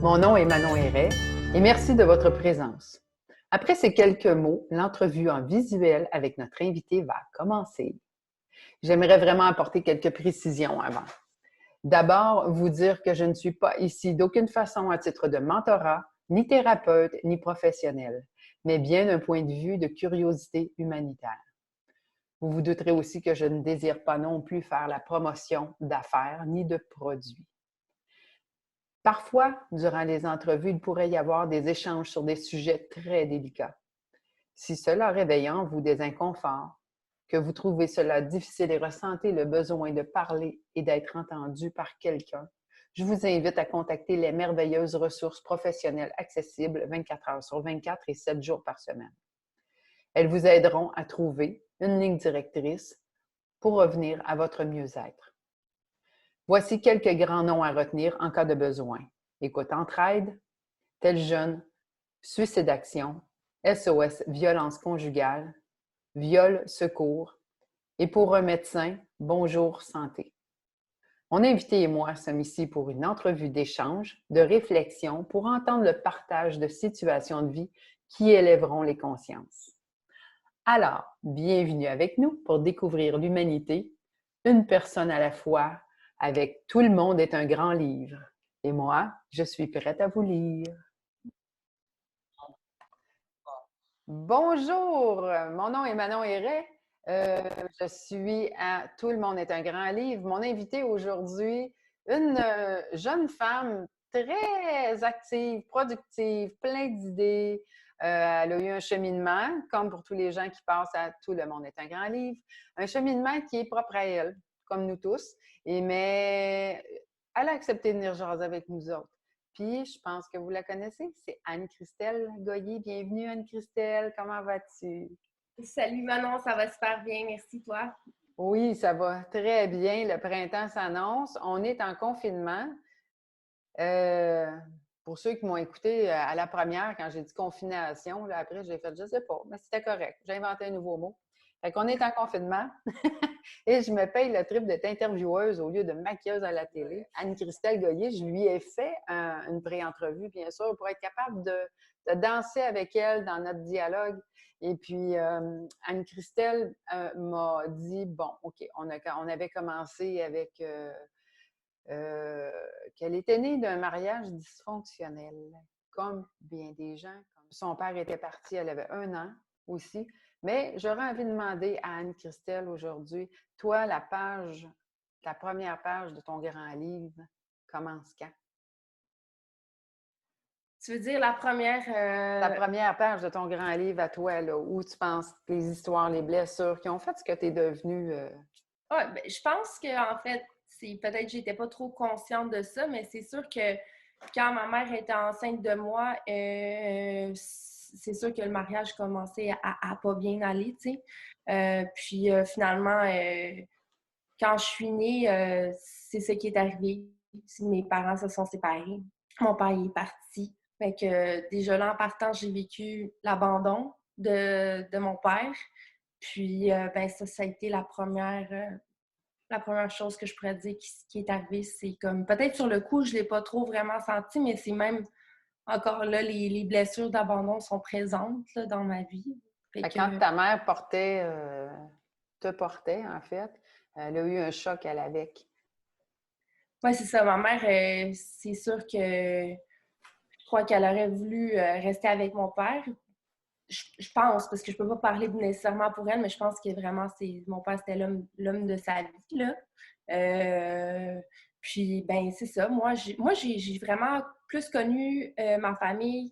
Mon nom est Manon Héret et merci de votre présence. Après ces quelques mots, l'entrevue en visuel avec notre invité va commencer. J'aimerais vraiment apporter quelques précisions avant. D'abord, vous dire que je ne suis pas ici d'aucune façon à titre de mentorat, ni thérapeute, ni professionnel, mais bien d'un point de vue de curiosité humanitaire. Vous vous douterez aussi que je ne désire pas non plus faire la promotion d'affaires ni de produits. Parfois, durant les entrevues, il pourrait y avoir des échanges sur des sujets très délicats. Si cela réveille en vous des inconforts, que vous trouvez cela difficile et ressentez le besoin de parler et d'être entendu par quelqu'un, je vous invite à contacter les merveilleuses ressources professionnelles accessibles 24 heures sur 24 et 7 jours par semaine. Elles vous aideront à trouver une ligne directrice pour revenir à votre mieux-être. Voici quelques grands noms à retenir en cas de besoin. Écoute Entraide, Tel Jeune, Suicide Action, SOS Violence conjugale, Viol Secours et pour un médecin, Bonjour Santé. Mon invité et moi sommes ici pour une entrevue d'échange, de réflexion pour entendre le partage de situations de vie qui élèveront les consciences. Alors, bienvenue avec nous pour découvrir l'humanité, une personne à la fois, avec Tout le monde est un grand livre. Et moi, je suis prête à vous lire. Bonjour, mon nom est Manon Héret. Je suis à Tout le monde est un grand livre. Mon invité aujourd'hui, une jeune femme très active, productive, plein d'idées. Elle a eu un cheminement, comme pour tous les gens qui passent à Tout le monde est un grand livre, un cheminement qui est propre à elle, comme nous tous. Mais elle a accepté de venir jaser avec nous autres. Puis, je pense que vous la connaissez, c'est Anne-Christelle Goyer. Bienvenue, Anne-Christelle. Comment vas-tu? Salut Manon, ça va super bien, merci toi. Oui, ça va très bien. Le printemps s'annonce. On est en confinement. Euh, pour ceux qui m'ont écouté à la première, quand j'ai dit confination, là, après, j'ai fait, je sais pas, mais c'était correct. J'ai inventé un nouveau mot. Fait qu'on est en confinement et je me paye le trip d'être intervieweuse au lieu de maquilleuse à la télé. Anne-Christelle Goyer, je lui ai fait une pré-entrevue, bien sûr, pour être capable de danser avec elle dans notre dialogue. Et puis, Anne-Christelle m'a dit, bon, OK, on avait commencé avec qu'elle était née d'un mariage dysfonctionnel, comme bien des gens. Son père était parti, elle avait 1 an aussi. Mais j'aurais envie de demander à Anne-Christelle aujourd'hui, toi, la première page de ton grand livre, commence quand? Tu veux dire la première... La première page de ton grand livre à toi, là, où tu penses les histoires, les blessures qui ont fait ce que tu es devenue. Ouais, ben, je pense qu'en fait, c'est peut-être que j'étais pas trop consciente de ça, mais c'est sûr que quand ma mère était enceinte de moi, c'est sûr que le mariage commençait à pas bien aller, tu sais. Puis finalement, quand je suis née, c'est ce qui est arrivé. Mes parents se sont séparés. Mon père il est parti. Fait que déjà là, en partant, j'ai vécu l'abandon de mon père. Puis, ben ça a été la première chose que je pourrais dire qui est arrivée. C'est comme, peut-être sur le coup, je ne l'ai pas trop vraiment senti, mais c'est même encore là, les blessures d'abandon sont présentes là, dans ma vie. Fait que, Quand ta mère te portait, en fait, elle a eu un choc, elle, avec. ouais, c'est ça. Ma mère, c'est sûr que je crois qu'elle aurait voulu rester avec mon père. Je pense, parce que je peux pas parler nécessairement pour elle, mais je pense que vraiment, mon père, c'était l'homme de sa vie, là. Puis, ben, c'est ça. Moi, j'ai vraiment plus connu ma famille,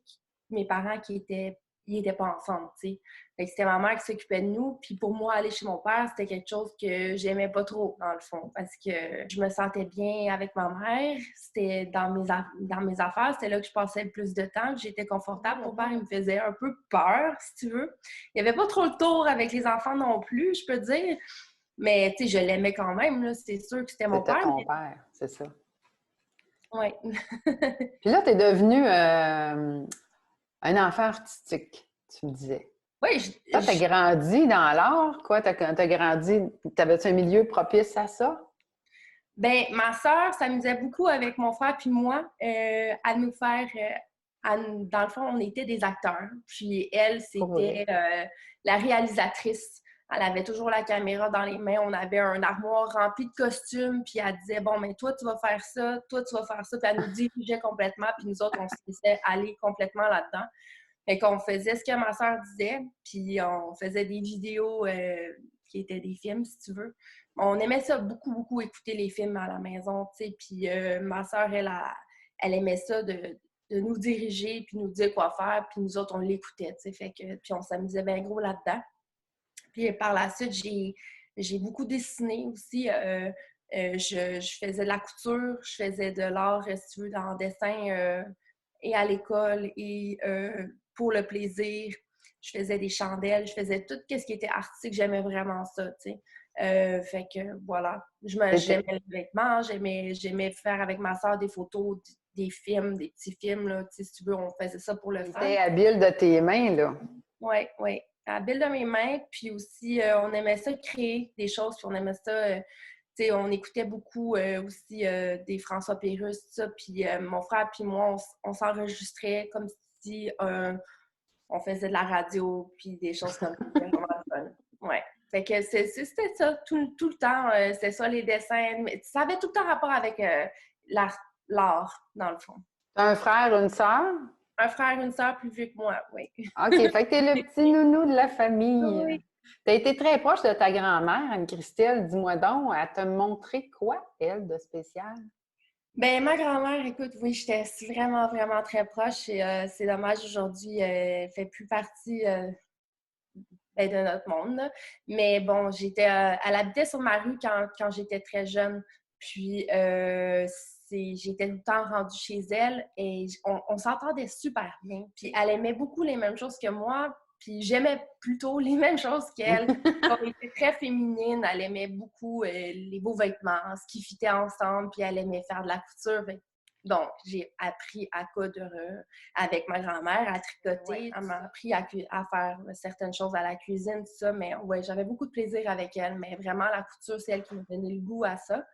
mes parents ils étaient pas ensemble, tu sais. Fait que c'était ma mère qui s'occupait de nous. Puis pour moi, aller chez mon père, c'était quelque chose que j'aimais pas trop, dans le fond, parce que je me sentais bien avec ma mère. C'était dans mes affaires, c'était là que je passais le plus de temps, que j'étais confortable. Mon père, il me faisait un peu peur, si tu veux. Il n'y avait pas trop le tour avec les enfants non plus, je peux dire. Mais, tu sais, je l'aimais quand même, là. C'est sûr que c'était mon C'était père. ton père, c'est ça. Oui. Puis là, tu es devenu un enfant artistique, tu me disais. Oui, Toi, tu as grandi dans l'art, quoi? Tu as grandi, t'avais-tu un milieu propice à ça? Ben, ma sœur s'amusait beaucoup avec mon frère puis moi à nous faire... dans le fond, on était des acteurs. Puis elle, Pour vrai. c'était la réalisatrice. Elle avait toujours la caméra dans les mains. On avait un armoire rempli de costumes. Puis elle disait, bon, mais toi, tu vas faire ça. Toi, tu vas faire ça. Puis elle nous dirigeait complètement. Puis nous autres, on se laissait aller complètement là-dedans. Fait qu'on faisait ce que ma sœur disait. Puis on faisait des vidéos qui étaient des films, si tu veux. On aimait ça beaucoup, beaucoup écouter les films à la maison, tu sais. Puis ma sœur, elle aimait ça de nous diriger, puis nous dire quoi faire, puis nous autres, on l'écoutait, tu sais. Fait que, puis on s'amusait bien gros là-dedans. Puis par la suite, j'ai beaucoup dessiné aussi. Je faisais de la couture, je faisais de l'art, si tu veux, en dessin et à l'école et pour le plaisir. Je faisais des chandelles, je faisais tout ce qui était artistique. J'aimais vraiment ça, tu sais. Fait que voilà, j'aimais les vêtements, j'aimais faire avec ma soeur des photos, des films, des petits films, là, tu sais, si tu veux, on faisait ça pour le fun. T'es habile de tes mains, là. Oui, oui. Habile de mes mains, puis aussi, on aimait ça créer des choses, puis on aimait ça, tu sais, on écoutait beaucoup aussi des François Pérusse, tout ça, puis mon frère puis moi, on s'enregistrait comme si on faisait de la radio, puis des choses comme ça. C'était vraiment fun. Ouais. Fait que c'était ça, tout le temps, c'est ça, les dessins, mais ça avait tout le temps rapport avec l'art, dans le fond. T'as un frère, une sœur? Un frère, une sœur plus vieux que moi, oui. OK, fait que t'es le petit nounou de la famille. Oui. T'as été très proche de ta grand-mère, Anne-Christelle. Dis-moi donc, elle t'a montré quoi, elle, de spécial? Ben ma grand-mère, écoute, oui, j'étais vraiment, vraiment très proche et c'est dommage aujourd'hui, elle fait plus partie de notre monde, là. Mais bon, elle habitait sur ma rue quand j'étais très jeune. Puis j'étais tout le temps rendue chez elle et on s'entendait super bien. Puis elle aimait beaucoup les mêmes choses que moi. Puis j'aimais plutôt les mêmes choses qu'elle. On était très féminine. Elle aimait beaucoup les beaux vêtements, ce qui fitait ensemble. Puis elle aimait faire de la couture. Donc, j'ai appris à coudre avec ma grand-mère, à tricoter. Ouais. Elle m'a appris à faire certaines choses à la cuisine, tout ça. Mais ouais, j'avais beaucoup de plaisir avec elle. Mais vraiment, la couture, c'est elle qui m'a donné le goût à ça.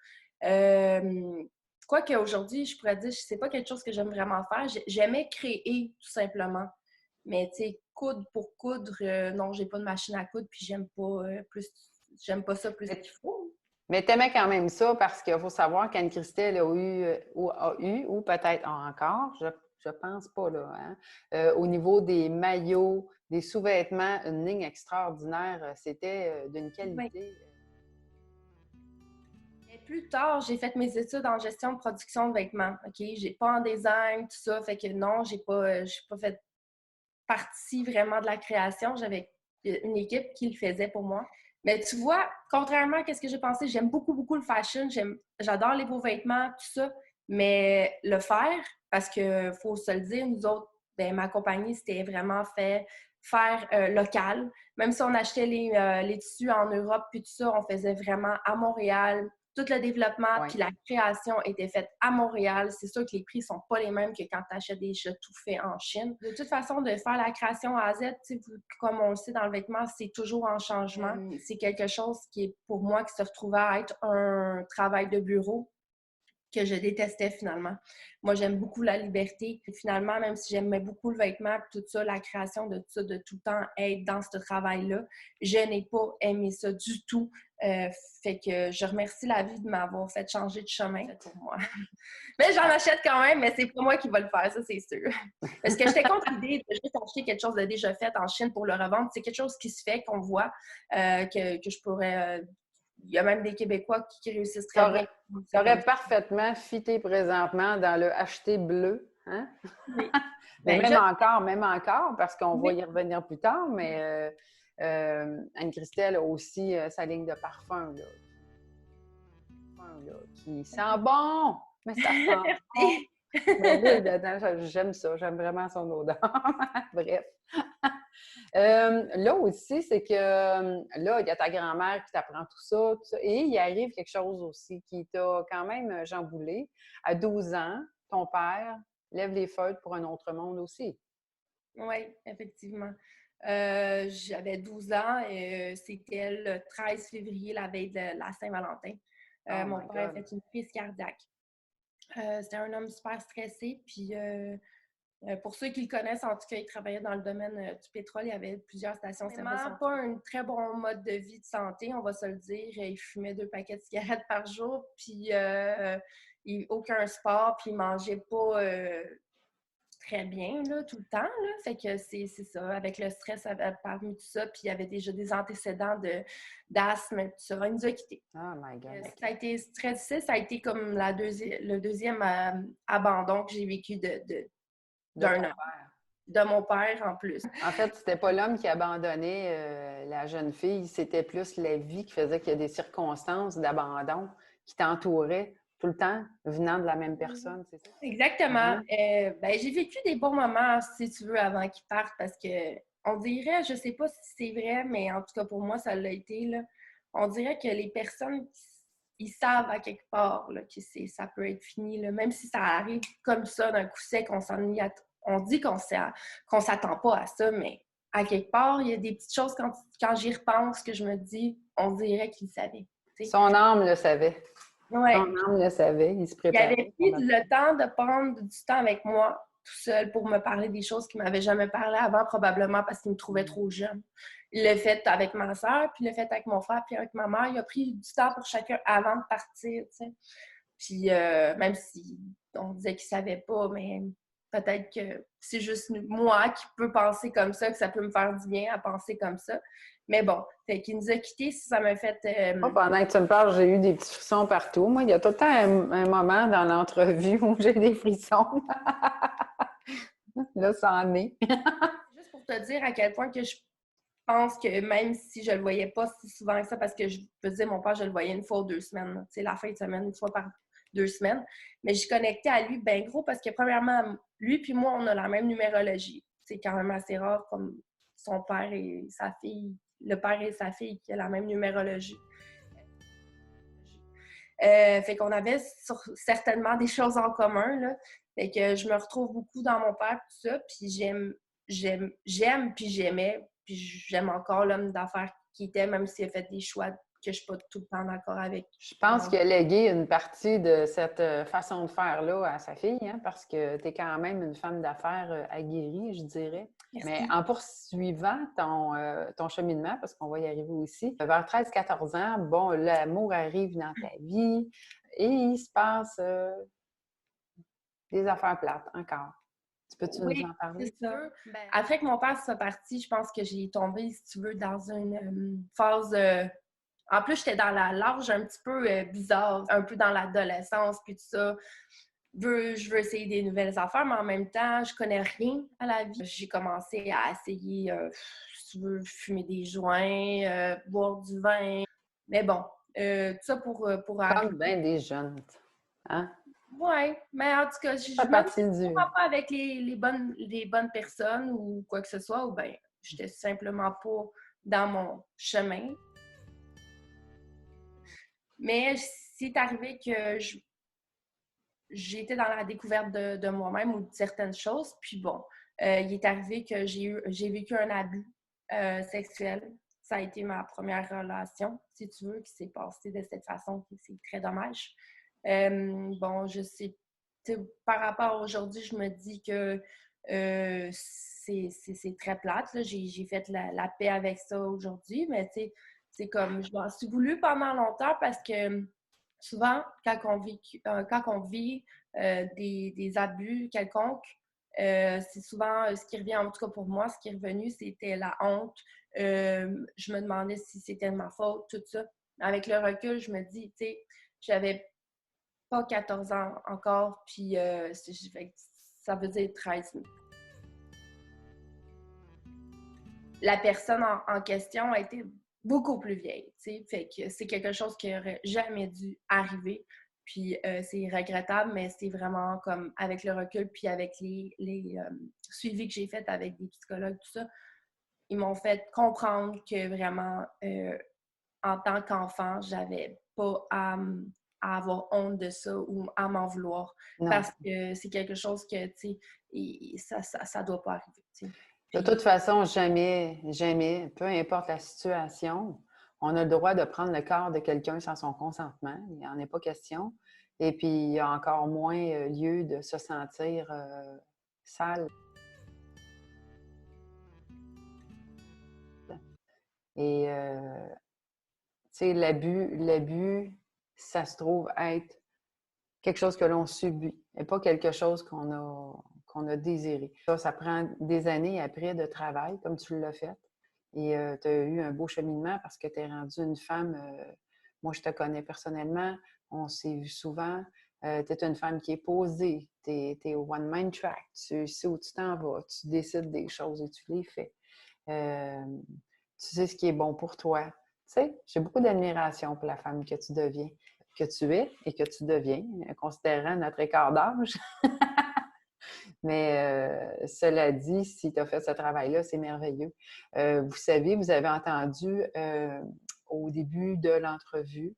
Quoique aujourd'hui, je pourrais dire, c'est pas quelque chose que j'aime vraiment faire. J'aimais créer, tout simplement. Mais tu sais, coudre pour coudre, non, j'ai pas de machine à coudre, puis j'aime pas ça plus qu'il faut. Mais t'aimais quand même ça parce qu'il faut savoir qu'Anne-Christelle a eu, ou peut-être a encore, je pense pas là, hein, au niveau des maillots, des sous-vêtements, une ligne extraordinaire. C'était d'une qualité. Et plus tard, j'ai fait mes études en gestion de production de vêtements. OK? J'ai pas en design, tout ça. Fait que non, j'ai pas fait partie vraiment de la création. J'avais une équipe qui le faisait pour moi. Mais tu vois, contrairement à ce que j'ai pensé, j'aime beaucoup, beaucoup le fashion. J'adore les beaux vêtements, tout ça. Mais le faire, parce que faut se le dire, nous autres, ben, ma compagnie, c'était vraiment faire local. Même si on achetait les tissus en Europe, puis tout ça, on faisait vraiment à Montréal. Tout le développement puis la création était faite à Montréal. C'est sûr que les prix sont pas les mêmes que quand tu achètes des chats tout faits en Chine. De toute façon, de faire la création à Z, comme on le sait dans le vêtement, c'est toujours en changement. C'est quelque chose qui est pour moi qui se retrouvait à être un travail de bureau que je détestais finalement. Moi, j'aime beaucoup la liberté. Et finalement, même si j'aimais beaucoup le vêtement, tout ça, la création de tout ça, de tout le temps être dans ce travail-là, je n'ai pas aimé ça du tout. Fait que je remercie la vie de m'avoir fait changer de chemin pour moi. Mais j'en achète quand même, mais c'est pas moi qui va le faire, ça c'est sûr. Parce que j'étais contre l'idée de juste acheter quelque chose de déjà fait en Chine pour le revendre. C'est quelque chose qui se fait, qu'on voit, que je pourrais... il y a même des Québécois qui réussissent très bien. Ça aurait parfaitement fité présentement dans le acheter bleu. Hein? Oui. Mais même encore, parce qu'on va y revenir plus tard, mais Anne-Christelle a aussi sa ligne de parfum, là, qui sent bon, mais ça sent bon. Oui, j'aime ça, j'aime vraiment son odeur. Bref. Là aussi, c'est que là, il y a ta grand-mère qui t'apprend tout ça, et il arrive quelque chose aussi qui t'a quand même chamboulé. À 12 ans, ton père lève les feutres pour un autre monde aussi. Oui, effectivement. J'avais 12 ans et c'était le 13 février, la veille de la Saint-Valentin. Oh Mon my père a God. fait une crise cardiaque. C'était un homme super stressé, puis pour ceux qui le connaissent, en tout cas, il travaillait dans le domaine du pétrole. Il y avait plusieurs stations. C'était vraiment pas un très bon mode de vie de santé, on va se le dire. Il fumait 2 paquets de cigarettes par jour, puis aucun sport, puis il mangeait pas très bien là, tout le temps. Là. Fait que c'est ça. Avec le stress parmi tout ça, puis il y avait déjà des antécédents d'asthme, tout ça. Il nous a quittés. Oh my God. Ça a été très difficile. Ça a été comme le deuxième abandon que j'ai vécu d'un homme. De mon père, en plus. En fait, c'était pas l'homme qui abandonnait la jeune fille, c'était plus la vie qui faisait qu'il y a des circonstances d'abandon qui t'entouraient tout le temps venant de la même personne, c'est ça? Exactement. J'ai vécu des bons moments, si tu veux, avant qu'il parte, parce que on dirait, je sais pas si c'est vrai, mais en tout cas pour moi, ça l'a été, là. On dirait que les personnes, ils savent à quelque part là, que ça peut être fini, là. Même si ça arrive comme ça, d'un coup sec, on dit qu'on s'attend pas à ça, mais à quelque part, il y a des petites choses quand j'y repense que je me dis, on dirait qu'il savait. T'sais. Son âme le savait. Ouais. Son âme le savait, il se Il préparait. avait pris le temps de prendre du temps avec moi tout seul pour me parler des choses qu'il ne m'avait jamais parlé avant, probablement parce qu'il me trouvait trop jeune. Il l'a fait avec ma soeur, puis il l'a fait avec mon frère, puis avec ma mère. Il a pris du temps pour chacun avant de partir, tu sais. Puis même si on disait qu'il ne savait pas, mais peut-être que c'est juste moi qui peux penser comme ça, que ça peut me faire du bien à penser comme ça. Mais bon, fait qu'il nous a quittés, ça m'a fait... Moi, pendant que tu me parles, j'ai eu des petits frissons partout. Moi, il y a tout le temps un moment dans l'entrevue où j'ai des frissons. Là, ça en est. Juste pour te dire à quel point que je pense que même si je le voyais pas si souvent que ça, parce que je veux dire, mon père, je le voyais une fois ou 2 semaines. Tu sais, la fin de semaine, une fois par 2 semaines. Mais je connectais à lui bien gros parce que, premièrement, lui puis moi, on a la même numérologie. C'est quand même assez rare comme son père et sa fille, le père et sa fille qui ont la même numérologie. Fait qu'on avait certainement des choses en commun, là. Fait que je me retrouve beaucoup dans mon père, tout ça, puis j'aime, puis j'aimais, puis j'aime encore l'homme d'affaires qui était, même s'il a fait des choix que je ne suis pas tout le temps d'accord avec. Je pense qu'il a légué une partie de cette façon de faire-là à sa fille, hein, parce que tu es quand même une femme d'affaires aguerrie, je dirais. Merci. Mais en poursuivant ton cheminement, parce qu'on va y arriver aussi, vers 13-14 ans, bon, l'amour arrive dans ta vie et il se passe des affaires plates encore. Tu peux-tu nous en parler? C'est ça. Après que mon père soit parti, je pense que j'ai tombé, si tu veux, dans une phase... En plus, j'étais dans l'âge un petit peu bizarre, un peu dans l'adolescence, puis tout ça. Je veux essayer des nouvelles affaires, mais en même temps, je connais rien à la vie. J'ai commencé à essayer, si tu veux, fumer des joints, boire du vin. Mais bon, tout ça pour Comme bien des jeunes. Hein? Oui, mais en tout cas, je me pas avec les bonnes personnes ou quoi que ce soit, ou bien, j'étais simplement pas dans mon chemin. Mais c'est arrivé que j'étais dans la découverte de moi-même ou de certaines choses. Puis bon, il est arrivé que j'ai vécu un abus sexuel. Ça a été ma première relation, si tu veux, qui s'est passée de cette façon. C'est très dommage. Bon, je sais, par rapport à aujourd'hui, je me dis que c'est très plate. J'ai fait la paix avec ça aujourd'hui, mais tu sais, c'est comme, je m'en suis voulu pendant longtemps parce que souvent, quand on vit des abus quelconques, c'est souvent ce qui revient, en tout cas pour moi, ce qui est revenu, c'était la honte. Je me demandais si c'était de ma faute, tout ça. Avec le recul, je me dis, tu sais, j'avais pas 14 ans encore, puis ça veut dire 13 000. La personne en question a été beaucoup plus vieille, tu sais, fait que c'est quelque chose qui n'aurait jamais dû arriver, puis c'est regrettable, mais c'est vraiment comme avec le recul, puis avec les suivis que j'ai faits avec des psychologues, tout ça, ils m'ont fait comprendre que vraiment, en tant qu'enfant, j'avais pas à avoir honte de ça ou à m'en vouloir. Non. Parce que c'est quelque chose que, tu sais, ça doit pas arriver. T'sais. De toute façon, jamais, peu importe la situation, On a le droit de prendre le corps de quelqu'un sans son consentement. Il n'y en est pas question. Et puis, il y a encore moins lieu de se sentir sale. Et, tu sais, l'abus, ça se trouve être quelque chose que l'on subit et pas quelque chose qu'on a désiré. Ça prend des années après de travail, comme tu l'as fait. Et tu as eu un beau cheminement parce que tu es rendue une femme. Moi, je te connais personnellement, on s'est vu souvent. Tu es une femme qui est posée, tu es au one-mind track, tu sais où tu t'en vas, tu décides des choses et tu les fais. Tu sais ce qui est bon pour toi. Tu sais, j'ai beaucoup d'admiration pour la femme que tu deviens, que tu es et que tu deviens, considérant notre écart d'âge. Mais cela dit, si tu as fait ce travail-là, c'est merveilleux. Vous savez, vous avez entendu au début de l'entrevue,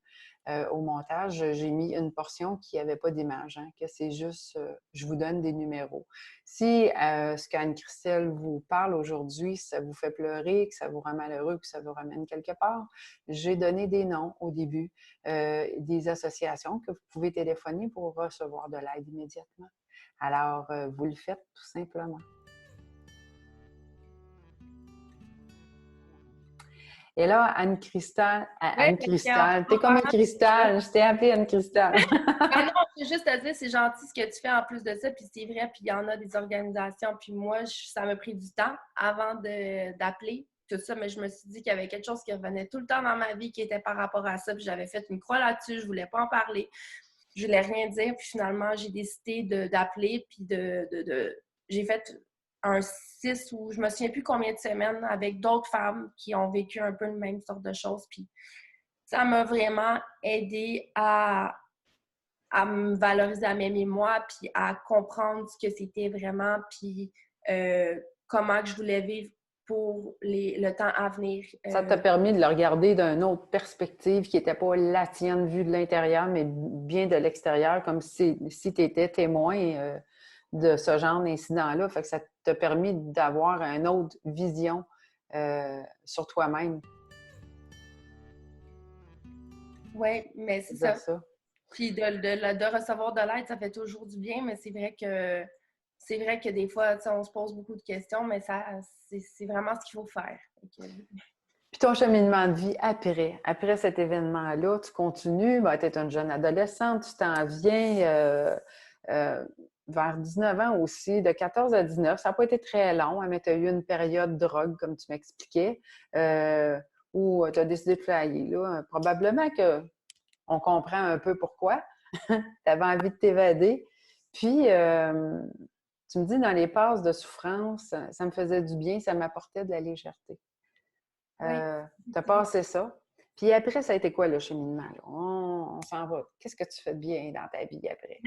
au montage, j'ai mis une portion qui n'avait pas d'image, hein, que c'est juste, je vous donne des numéros. Si ce qu'Anne-Christelle vous parle aujourd'hui, ça vous fait pleurer, que ça vous rend malheureux, que ça vous ramène quelque part, j'ai donné des noms au début, des associations que vous pouvez téléphoner pour recevoir de l'aide immédiatement. Alors, vous le faites tout simplement. Et là, Anne-Christelle, t'es comme un cristal, je t'ai appelée Anne-Christelle. Ben non, je veux juste te dire, c'est gentil ce que tu fais en plus de ça, puis c'est vrai, puis il y en a des organisations, puis moi, ça m'a pris du temps avant d'appeler tout ça, mais je me suis dit qu'il y avait quelque chose qui revenait tout le temps dans ma vie qui était par rapport à ça, puis j'avais fait une croix là-dessus, je voulais pas en parler, je voulais rien dire, puis finalement, j'ai décidé d'appeler, puis j'ai fait un 6 ou je me souviens plus combien de semaines avec d'autres femmes qui ont vécu un peu le même sorte de choses, puis ça m'a vraiment aidé à me valoriser à m'aimer moi, puis à comprendre ce que c'était vraiment, puis comment que je voulais vivre pour le temps à venir. Ça t'a permis de le regarder d'une autre perspective qui n'était pas la tienne vue de l'intérieur, mais bien de l'extérieur, comme si tu étais témoin de ce genre d'incident-là. Fait que ça t'a permis d'avoir une autre vision sur toi-même. Oui, mais c'est ça. Puis de recevoir de l'aide, ça fait toujours du bien, mais c'est vrai que des fois, on se pose beaucoup de questions, mais c'est vraiment ce qu'il faut faire. Puis ton cheminement de vie après cet événement-là, tu continues, tu es une jeune adolescente, tu t'en viens vers 19 ans aussi, de 14 à 19. Ça n'a pas été très long, hein, mais tu as eu une période de drogue, comme tu m'expliquais, où tu as décidé de flyer. Là. Probablement qu'on comprend un peu pourquoi. Tu avais envie de t'évader. Puis, tu me dis, dans les passes de souffrance, ça me faisait du bien, ça m'apportait de la légèreté. Oui. Tu as passé ça. Puis après, ça a été quoi le cheminement? Là? On s'en va. Qu'est-ce que tu fais de bien dans ta vie après?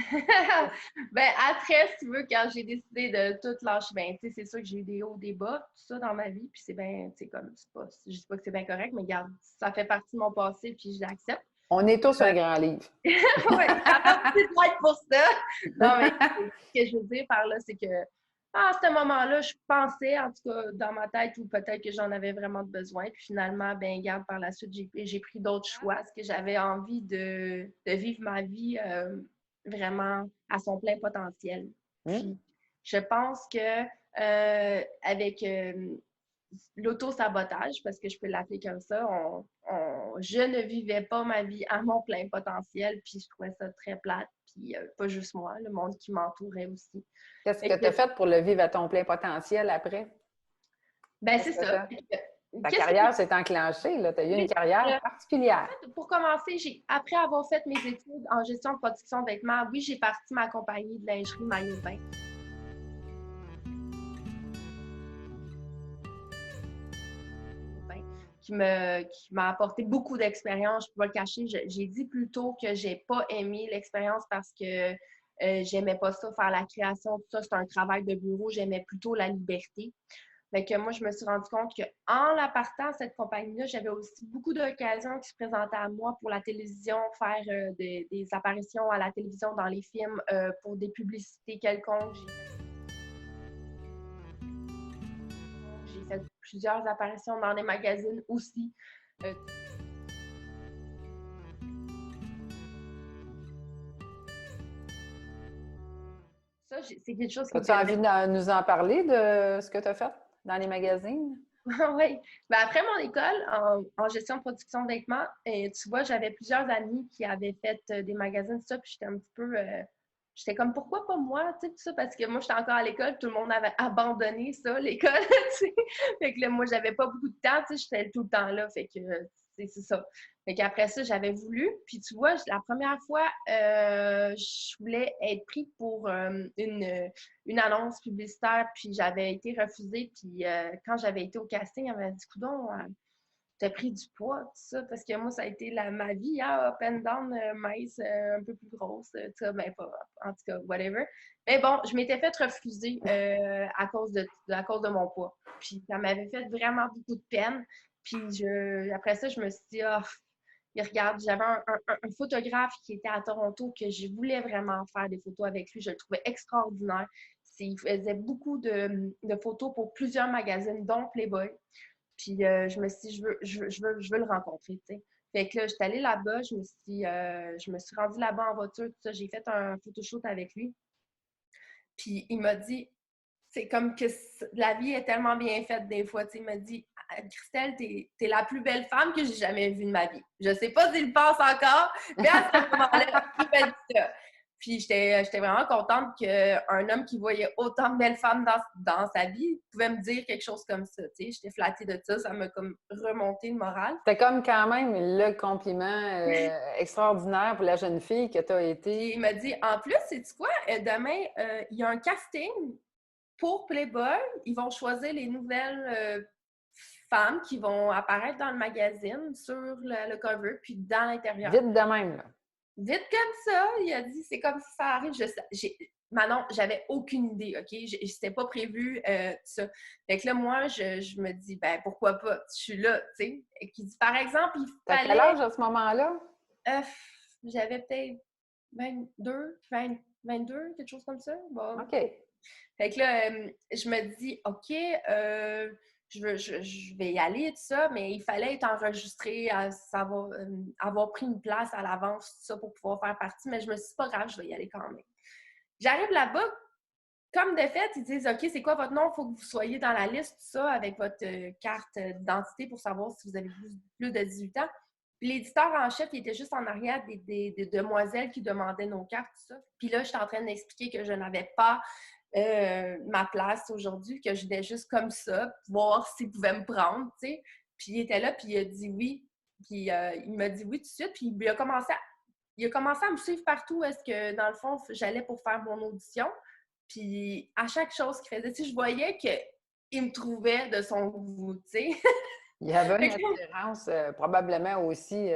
Ben après, si tu veux, quand j'ai décidé de tout lâcher, ben tu sais, c'est sûr que j'ai eu des hauts, des bas, tout ça dans ma vie, puis c'est bien, tu sais, comme, je dis pas que c'est bien correct, mais regarde, ça fait partie de mon passé, puis je l'accepte. On est tous un grand livre. Oui, ça va peut-être être pour ça. Non, mais ce que je veux dire par là, c'est que à ce moment-là, je pensais, en tout cas, dans ma tête, ou peut-être que j'en avais vraiment besoin. Puis finalement, ben garde, par la suite, j'ai pris d'autres choix parce que j'avais envie de vivre ma vie vraiment à son plein potentiel. Puis je pense que avec l'auto-sabotage, parce que je peux l'appeler comme ça, je ne vivais pas ma vie à mon plein potentiel, puis je trouvais ça très plate, puis pas juste moi, le monde qui m'entourait aussi. Qu'est-ce que tu as fait pour le vivre à ton plein potentiel après? Ben c'est ça. Ta carrière s'est enclenchée, tu as eu une carrière particulière. En fait, pour commencer, après avoir fait mes études en gestion de production de vêtements, oui, j'ai parti ma compagnie de lingerie Maillot de Bain. Qui m'a apporté beaucoup d'expérience. Je peux pas le cacher. J'ai dit plutôt que j'ai pas aimé l'expérience parce que j'aimais pas ça, faire la création, tout ça. C'est un travail de bureau. J'aimais plutôt la liberté. Fait que moi, je me suis rendu compte qu'en la partant à cette compagnie-là, j'avais aussi beaucoup d'occasions qui se présentaient à moi pour la télévision, faire des apparitions à la télévision dans les films, pour des publicités quelconques. J'ai fait plusieurs apparitions dans des magazines aussi. c'est quelque chose qui me As-tu fait envie de nous en parler de ce que tu as fait dans les magazines? oui. Ben, après mon école en gestion de production de vêtements, tu vois, j'avais plusieurs amis qui avaient fait des magazines, tout ça, puis j'étais un petit peu. J'étais comme, pourquoi pas moi, tu sais, tout ça, parce que moi, j'étais encore à l'école, tout le monde avait abandonné ça, l'école, tu sais. Fait que là, moi, j'avais pas beaucoup de temps, tu sais, j'étais tout le temps là, fait que c'est ça. Fait qu'après ça, j'avais voulu, puis tu vois, la première fois, je voulais être pris pour une annonce publicitaire, puis j'avais été refusée. Puis quand j'avais été au casting, elle m'a dit, coudonc, t'as pris du poids, tout ça, parce que moi, ça a été ma vie, hein, up and down, mince, un peu plus grosse, tout ça, ben pas, en tout cas, whatever. Mais bon, je m'étais fait refuser à cause de mon poids. Puis ça m'avait fait vraiment beaucoup de peine. Puis après ça, je me suis dit, ah, et regarde, j'avais un photographe qui était à Toronto que je voulais vraiment faire des photos avec lui. Je le trouvais extraordinaire. Il faisait beaucoup de photos pour plusieurs magazines, dont Playboy. Puis je me suis dit, je veux le rencontrer, tu sais. Fait que là, j'étais allée là-bas, je me suis rendue là-bas en voiture, tout ça. J'ai fait un photoshoot avec lui. Puis il m'a dit, c'est comme que la vie est tellement bien faite des fois. Tu sais, il m'a dit, Christelle, t'es la plus belle femme que j'ai jamais vue de ma vie. Je sais pas s'il le pense encore, mais à ce moment-là, il m'a dit ça. Puis j'étais vraiment contente qu'un homme qui voyait autant de belles femmes dans sa vie pouvait me dire quelque chose comme ça. Tu sais, j'étais flattée de ça m'a comme remonté le moral. C'était comme quand même le compliment extraordinaire pour la jeune fille que tu as été. Puis il m'a dit, en plus, sais-tu quoi? Demain, il y a un casting pour Playboy. Ils vont choisir les nouvelles femmes qui vont apparaître dans le magazine sur le cover, puis dans l'intérieur. Vite de même, là. Vite comme ça, il a dit, c'est comme ça arrive. Manon, j'avais aucune idée, OK? C'était pas prévu, ça. Fait que là, moi, je me dis, ben pourquoi pas? Je suis là, tu sais. Et qui dit, par exemple, il T'as fallait... quel âge à ce moment-là? J'avais peut-être 22, quelque chose comme ça. Bon. OK. Fait que là, je me dis, OK, je vais y aller, tout ça, mais il fallait être enregistré, avoir pris une place à l'avance, tout ça, pour pouvoir faire partie. Mais je me suis dit, pas grave, je vais y aller quand même. J'arrive là-bas, comme de fait, ils disent, OK, c'est quoi votre nom? Il faut que vous soyez dans la liste, tout ça, avec votre carte d'identité pour savoir si vous avez plus de 18 ans. Puis l'éditeur en chef, il était juste en arrière des demoiselles qui demandaient nos cartes, tout ça. Puis là, j'étais en train d'expliquer que je n'avais pas ma place aujourd'hui, que je venais juste comme ça, voir s'il pouvait me prendre, tu sais. Puis il était là, puis il a dit oui. Puis il m'a dit oui tout de suite, puis il a commencé à me suivre partout. Est-ce que, dans le fond, j'allais pour faire mon audition? Puis à chaque chose qu'il faisait, tu sais, je voyais qu'il me trouvait de son goût, tu sais. Il y avait une attirance probablement aussi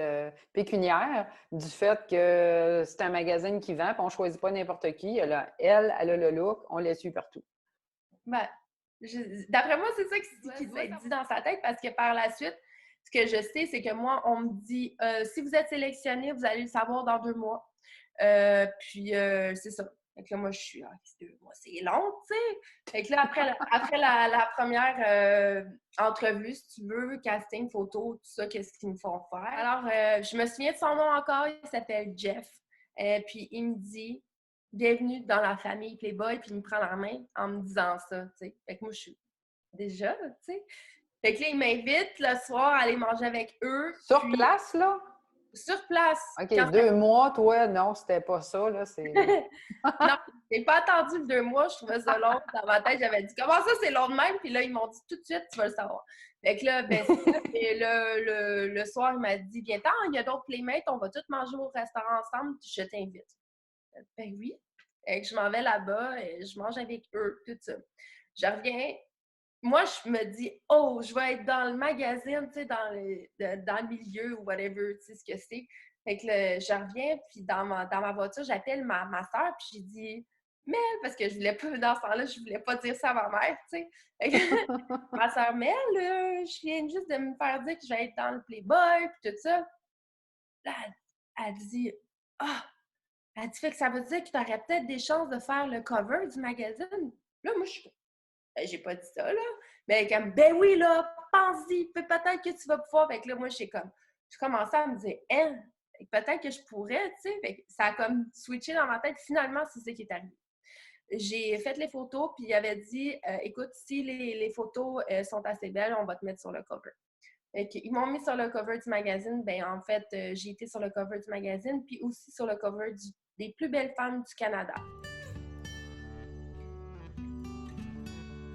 pécuniaire du fait que c'est un magazine qui vend, puis on ne choisit pas n'importe qui. Elle a le look, on la suit partout. Ben, d'après moi, c'est ça qui doit être dit dans sa tête, parce que par la suite, ce que je sais, c'est que moi, on me dit, si vous êtes sélectionné, vous allez le savoir dans 2 mois. Puis, c'est ça. Fait que là, moi, je suis, 2 mois, c'est long, tu sais. Fait que là, après la première entrevue, si tu veux, casting, photo, tout ça, qu'est-ce qu'ils me font faire. Alors, je me souviens de son nom encore, il s'appelle Jeff. Puis, il me dit, bienvenue dans la famille Playboy, puis il me prend la main en me disant ça, tu sais. Fait que moi, je suis déjà, tu sais. Fait que là, il m'invite le soir à aller manger avec eux. Sur place, là? Sur place. OK, 2 mois, toi, non, c'était pas ça, là, c'est... Non, j'ai pas attendu 2 mois, je trouvais ça long. Dans ma tête, j'avais dit, comment ça, c'est long de même? Puis là, ils m'ont dit, tout de suite, tu vas le savoir. Fait que là, ben, et le soir, il m'a dit, viens-t'en, il y a d'autres playmates, on va tous manger au restaurant ensemble, je t'invite. Ben oui. Fait que je m'en vais là-bas, et je mange avec eux, tout ça. Je reviens. Moi, je me dis, oh, je vais être dans le magazine, tu sais, dans le milieu ou whatever, tu sais ce que c'est. Fait que je reviens, puis dans ma voiture, j'appelle ma soeur, puis j'ai dit, Mel, parce que je voulais pas, dans ce temps-là, je voulais pas dire ça à ma mère, tu sais. Fait que, ma soeur, Mel, je viens juste de me faire dire que je vais être dans le Playboy, puis tout ça. Là, elle dit, ah, elle dit, fait que ça veut dire que tu aurais peut-être des chances de faire le cover du magazine. Là, moi, j'ai pas dit ça, là. Mais comme, ben oui, là, pense-y, peut-être que tu vas pouvoir. Fait que là, moi, je commençais à me dire, hein, peut-être que je pourrais, tu sais. Fait que ça a comme switché dans ma tête. Finalement, c'est ça qui est arrivé. j'ai fait les photos, puis il avait dit écoute, si les photos sont assez belles, on va te mettre sur le cover. Ils m'ont mis sur le cover du magazine. Ben, en fait, j'ai été sur le cover du magazine, puis aussi sur le cover des plus belles femmes du Canada.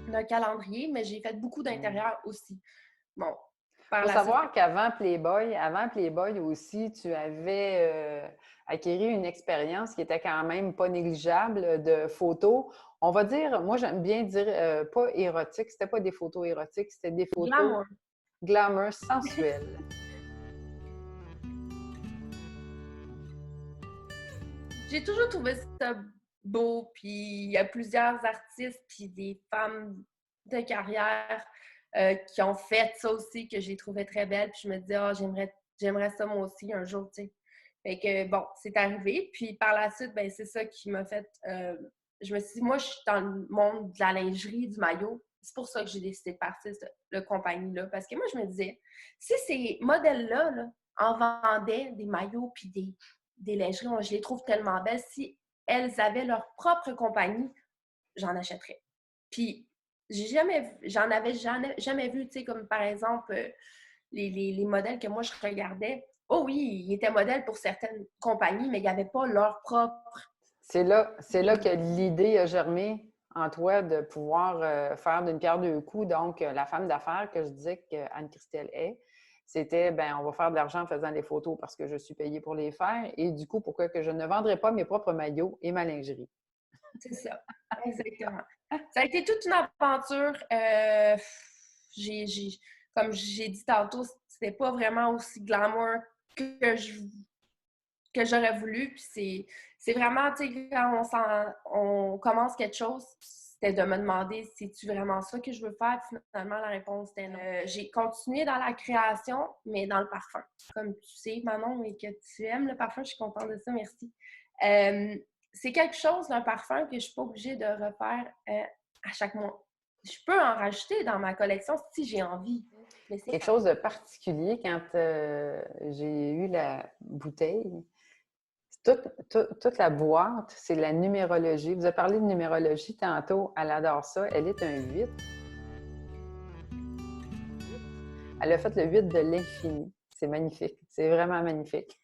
Le calendrier, mais j'ai fait beaucoup d'intérieur aussi. Bon, Il faut savoir qu'avant Playboy aussi, tu avais acquis une expérience qui était quand même pas négligeable de photos. On va dire, moi j'aime bien dire pas érotique, c'était pas des photos érotiques, c'était des photos glamour sensuelles. J'ai toujours trouvé ça beau, puis il y a plusieurs artistes, puis des femmes de carrière qui ont fait ça aussi, que j'ai trouvé très belle, puis je me disais, j'aimerais ça moi aussi un jour, tu sais. Fait que, bon, c'est arrivé, puis par la suite, ben c'est ça qui m'a fait... je me suis dit, moi, je suis dans le monde de la lingerie, du maillot. C'est pour ça que j'ai décidé de partir de compagnie-là, parce que moi, je me disais, si ces modèles-là là, en vendaient des maillots puis des lingeries, moi, je les trouve tellement belles. Si elles avaient leur propre compagnie, j'en achèterais. Puis, j'en avais jamais vu, tu sais, comme par exemple, les modèles que moi, je regardais. Oh oui, ils étaient modèles pour certaines compagnies, mais ils n'avaient pas leur propre. C'est là que l'idée a germé en toi de pouvoir faire d'une pierre deux coups. Donc, la femme d'affaires que je disais qu'Anne-Christelle est, c'était, ben on va faire de l'argent en faisant des photos parce que je suis payée pour les faire. Et du coup, pourquoi que je ne vendrais pas mes propres maillots et ma lingerie? C'est ça, exactement. Ça a été toute une aventure. Comme j'ai dit tantôt, c'était pas vraiment aussi glamour que j'aurais voulu. Puis c'est vraiment, tu sais, quand on commence quelque chose, c'était de me demander si c'est-tu vraiment ça que je veux faire. Puis finalement, la réponse était non. J'ai continué dans la création, mais dans le parfum. Comme tu sais, Manon, et que tu aimes le parfum, je suis contente de ça, merci. C'est quelque chose d'un parfum que je ne suis pas obligée de refaire à chaque mois. Je peux en rajouter dans ma collection si j'ai envie. Mais c'est quelque chose de particulier quand j'ai eu la bouteille. Toute la boîte, c'est la numérologie. Vous avez parlé de numérologie tantôt. Elle adore ça. Elle est un 8. Elle a fait le 8 de l'infini. C'est magnifique. C'est vraiment magnifique.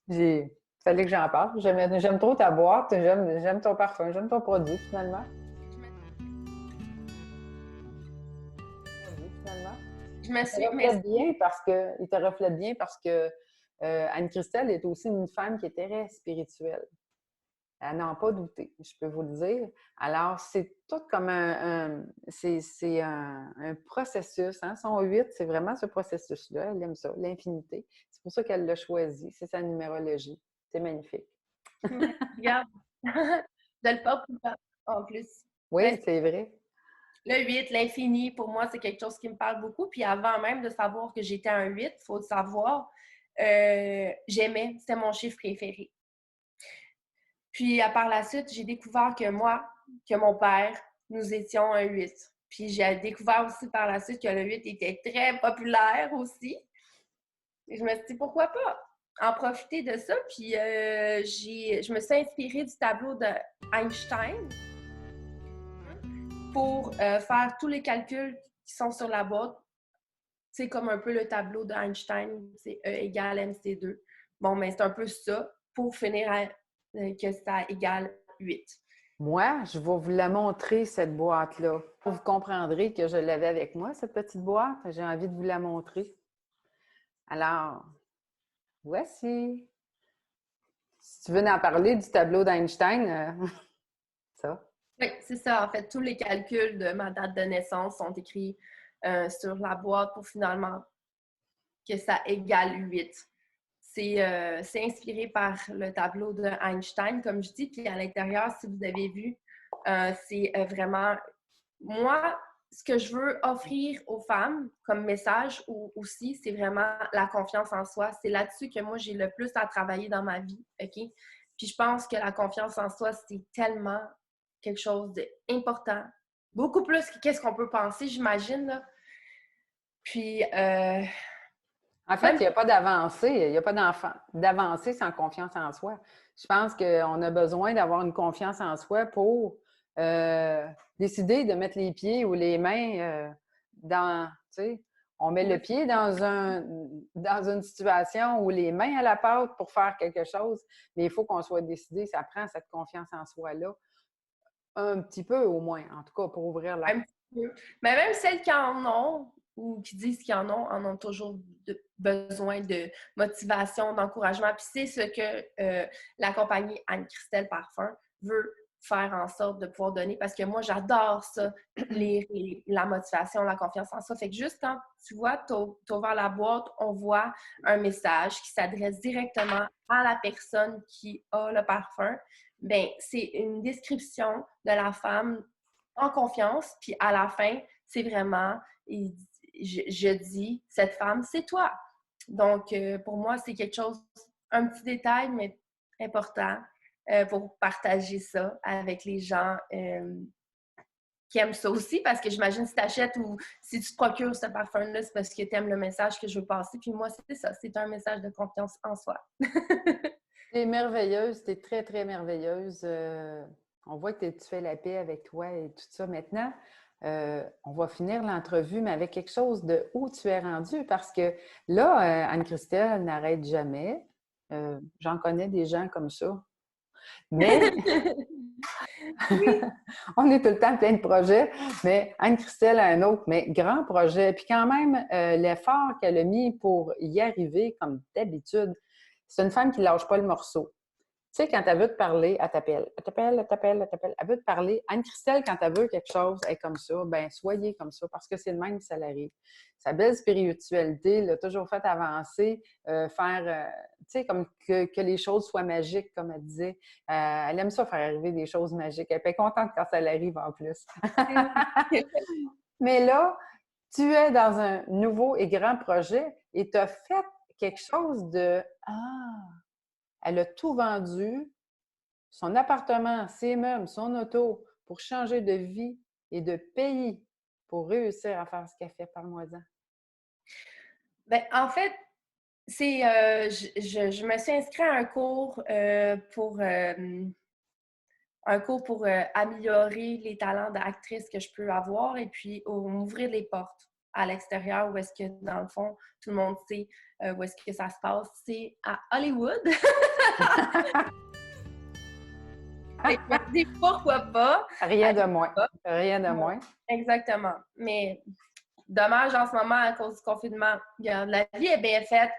Il fallait que j'en parle. J'aime trop ta boîte. J'aime ton parfum. J'aime ton produit, finalement. Je me suis... Il te reflète bien parce que Anne-Christelle est aussi une femme qui est très spirituelle. À n'en pas douter, je peux vous le dire. Alors, c'est tout comme c'est un processus. Hein? Son 8, c'est vraiment ce processus-là. Elle aime ça, l'infinité. C'est pour ça qu'elle l'a choisi. C'est sa numérologie. C'est magnifique. Regarde, de le pop en plus. Oui, c'est vrai. Le 8, l'infini, pour moi, c'est quelque chose qui me parle beaucoup. Puis avant même de savoir que j'étais un 8, il faut le savoir, j'aimais, c'était mon chiffre préféré. Puis par la suite, j'ai découvert que moi, que mon père, nous étions un 8. Puis j'ai découvert aussi par la suite que le 8 était très populaire aussi. Et je me suis dit, pourquoi pas en profiter de ça? Puis je me suis inspirée du tableau d'Einstein pour faire tous les calculs qui sont sur la boîte. C'est comme un peu le tableau d'Einstein, c'est E égale MC2. Bon, mais c'est un peu ça pour finir que ça égale 8. Moi, je vais vous la montrer, cette boîte-là. Vous comprendrez que je l'avais avec moi, cette petite boîte. J'ai envie de vous la montrer. Alors, voici. Si tu veux en parler du tableau d'Einstein, ça. Oui, c'est ça. En fait, tous les calculs de ma date de naissance sont écrits sur la boîte pour finalement que ça égale 8. C'est inspiré par le tableau d'Einstein, comme je dis. Puis à l'intérieur, si vous avez vu, c'est vraiment... Moi, ce que je veux offrir aux femmes comme message aussi, c'est vraiment la confiance en soi. C'est là-dessus que moi, j'ai le plus à travailler dans ma vie, OK? Puis je pense que la confiance en soi, c'est tellement quelque chose d'important. Beaucoup plus que qu'est-ce qu'on peut penser, j'imagine, là. Puis, En fait, Même il n'y a pas d'avancée, il n'y a pas d'avancée sans confiance en soi. Je pense qu'on a besoin d'avoir une confiance en soi pour euh, décider de mettre les pieds ou les mains dans, tu sais, on met le oui, pied dans une situation ou les mains à la pâte pour faire quelque chose, mais il faut qu'on soit décidé. Ça prend cette confiance en soi-là, un petit peu au moins, en tout cas, pour ouvrir la un petit peu. Mais même celles qui en ont ou qui disent qu'ils en ont toujours besoin de motivation, d'encouragement. Puis c'est ce que la compagnie Anne-Christelle Parfum veut faire en sorte de pouvoir donner parce que moi, j'adore ça, la motivation, la confiance en ça. Fait que juste quand tu vois, tu as ouvert la boîte, on voit un message qui s'adresse directement à la personne qui a le parfum. Bien, c'est une description de la femme en confiance, puis à la fin, c'est vraiment, je dis, cette femme, c'est toi. Donc, pour moi, c'est quelque chose, un petit détail, mais important pour partager ça avec les gens qui aiment ça aussi, parce que j'imagine si tu achètes ou si tu te procures ce parfum-là, c'est parce que tu aimes le message que je veux passer. Puis moi, c'est ça, c'est un message de confiance en soi. T'es merveilleuse, t'es très, très merveilleuse. On voit que tu fais la paix avec toi et tout ça. Maintenant, on va finir l'entrevue, mais avec quelque chose de où tu es rendue, parce que là, Anne-Christelle n'arrête jamais. J'en connais des gens comme ça. Mais Oui. on est tout le temps plein de projets, mais Anne-Christelle a un autre, mais grand projet. Puis quand même, l'effort qu'elle a mis pour y arriver, comme d'habitude, c'est une femme qui ne lâche pas le morceau. Tu sais, quand elle veut te parler, elle t'appelle. Elle t'appelle, elle t'appelle, elle t'appelle. Elle veut te parler. Anne-Christelle, quand elle veut quelque chose, elle est comme ça. Ben soyez comme ça, parce que c'est le même que ça l'arrive. Sa belle spiritualité l'a toujours fait avancer, tu sais, comme que les choses soient magiques, comme elle disait. Elle aime ça faire arriver des choses magiques. Elle est contente quand ça l'arrive en plus. Mais là, tu es dans un nouveau et grand projet et tu as fait quelque chose de Ah, elle a tout vendu, son appartement, ses meubles, son auto, pour changer de vie et de pays pour réussir à faire ce qu'elle fait. Parle-moi-en. Ben, en fait, c'est, je me suis inscrite à un cours pour améliorer les talents d'actrice que je peux avoir et puis m'ouvrir les portes à l'extérieur où est-ce que, dans le fond, tout le monde sait où est-ce que ça se passe. C'est à Hollywood. Fait que je me dis pourquoi pas. Rien de moins. Rien de moins. Exactement. Mais dommage en ce moment à cause du confinement. Regarde, la vie est bien faite.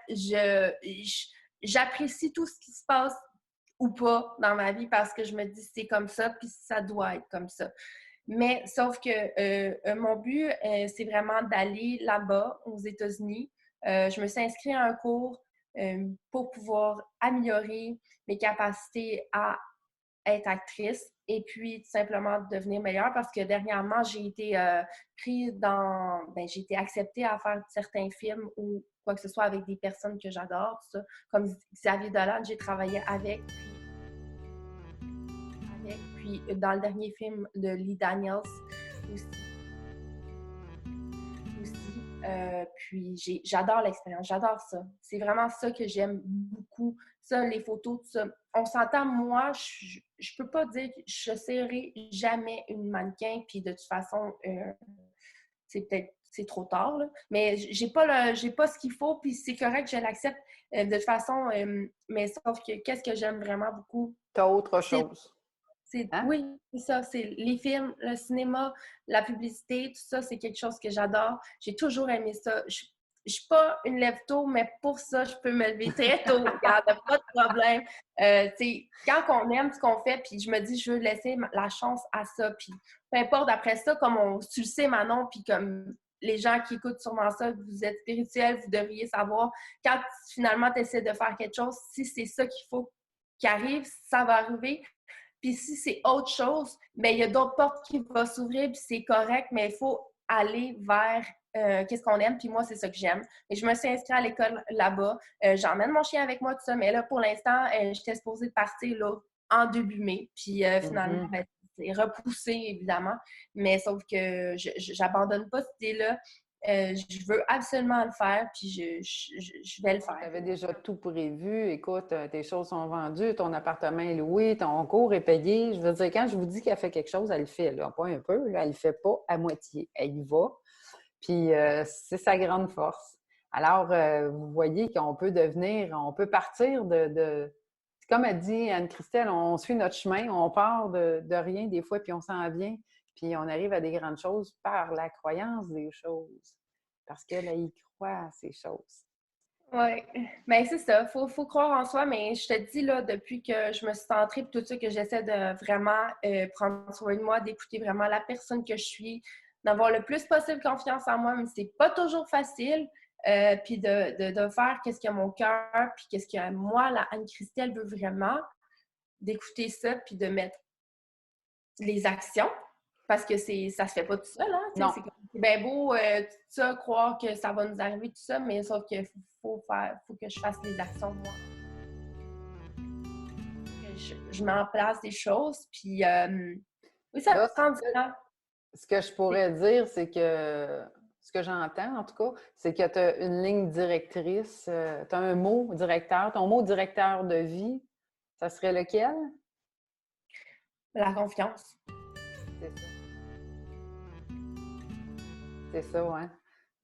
J'apprécie tout ce qui se passe ou pas dans ma vie parce que je me dis c'est comme ça puis ça doit être comme ça. Mais sauf que mon but, c'est vraiment d'aller là-bas aux États-Unis. Je me suis inscrite à un cours pour pouvoir améliorer mes capacités à être actrice et puis tout simplement devenir meilleure parce que dernièrement, j'ai été j'ai été acceptée à faire certains films ou quoi que ce soit avec des personnes que j'adore, tout ça. Comme Xavier Dolan, j'ai travaillé puis dans le dernier film de Lee Daniels aussi. Puis j'adore l'expérience, j'adore ça. C'est vraiment ça que j'aime beaucoup. Ça, les photos, tout ça. On s'entend, moi, je peux pas dire que je serai jamais une mannequin, puis de toute façon, c'est trop tard, là. Mais j'ai pas ce qu'il faut, puis c'est correct, je l'accepte de toute façon. Mais sauf que qu'est-ce que j'aime vraiment beaucoup, T'as autre c'est chose. Hein? oui, c'est ça. C'est les films, le cinéma, la publicité, tout ça, c'est quelque chose que j'adore. J'ai toujours aimé ça. Je suis pas une lève-tôt, mais pour ça, je peux me lever très tôt. Regarde, pas de problème. Quand on aime ce qu'on fait, puis je me dis, je veux laisser la chance à ça. Puis peu importe, après ça, tu le sais, Manon, puis comme les gens qui écoutent sûrement ça, vous êtes spirituels, vous devriez savoir, quand finalement tu essaies de faire quelque chose, si c'est ça qu'il faut qui arrive, ça va arriver. Puis si c'est autre chose, bien, il y a d'autres portes qui vont s'ouvrir, puis c'est correct, mais il faut aller vers qu'est-ce qu'on aime, puis moi, c'est ça que j'aime. Et je me suis inscrite à l'école là-bas. J'emmène mon chien avec moi, tout ça, mais là, pour l'instant, j'étais supposée de partir là, en début mai. Puis finalement, ben, c'est repoussé, évidemment. Mais sauf que j'abandonne pas cette idée-là. Je veux absolument le faire, puis je vais le Tu faire. avais déjà tout prévu. Écoute, tes choses sont vendues, ton appartement est loué, ton cours est payé. Je veux dire, quand je vous dis qu'elle fait quelque chose, elle le fait, là. Pas un peu, là, elle le fait pas à moitié. Elle y va. Puis c'est sa grande force. Alors, vous voyez qu'on peut on peut partir comme a dit Anne-Christelle, on suit notre chemin, on part de rien des fois, puis on s'en vient, puis on arrive à des grandes choses par la croyance des choses. Parce qu'elle y croit à ces choses. Oui, bien c'est ça. Faut croire en soi, mais je te dis, là, depuis que je me suis centrée, tout ça, que j'essaie de vraiment prendre soin de moi, d'écouter vraiment la personne que je suis, d'avoir le plus possible confiance en moi, mais c'est pas toujours facile. Puis de faire qu'est-ce que mon cœur, puis qu'est-ce que moi, la Anne-Christelle veut vraiment, d'écouter ça, puis de mettre les actions, parce que ça se fait pas tout seul, hein? Non. C'est bien beau tout ça, croire que ça va nous arriver, tout ça, mais sauf qu'il faut que je fasse les actions moi. Je mets en place des choses, puis oui, ça Là, prend du temps. ce que je pourrais dire, c'est que ce que j'entends, en tout cas, c'est que tu as une ligne directrice, tu as un mot directeur. Ton mot directeur de vie, ça serait lequel? La confiance. C'est ça. C'est ça, ouais.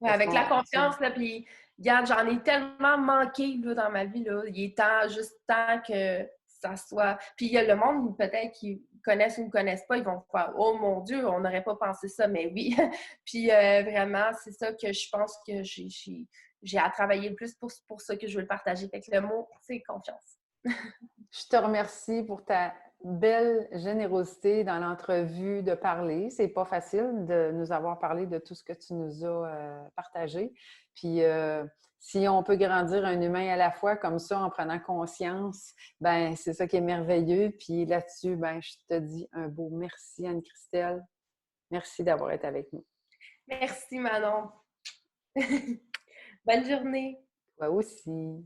Ouais, Parce avec la qu'on confiance, là, puis regarde, j'en ai tellement manqué là, dans ma vie, là. Il est temps, juste temps que ça soit... Puis il y a le monde, peut-être, qui connaissent ou ne connaissent pas, ils vont faire « Oh mon Dieu, on n'aurait pas pensé ça, mais oui! » Puis vraiment, c'est ça que je pense que j'ai à travailler le plus pour ça que je veux le partager. Fait que le mot, c'est confiance. Je te remercie pour ta belle générosité dans l'entrevue de parler. C'est pas facile de nous avoir parlé de tout ce que tu nous as partagé. Puis si on peut grandir un humain à la fois comme ça en prenant conscience, ben c'est ça qui est merveilleux. Puis là-dessus, ben je te dis un beau merci Anne-Christelle. Merci d'avoir été avec nous. Merci Manon. Bonne journée. Toi aussi.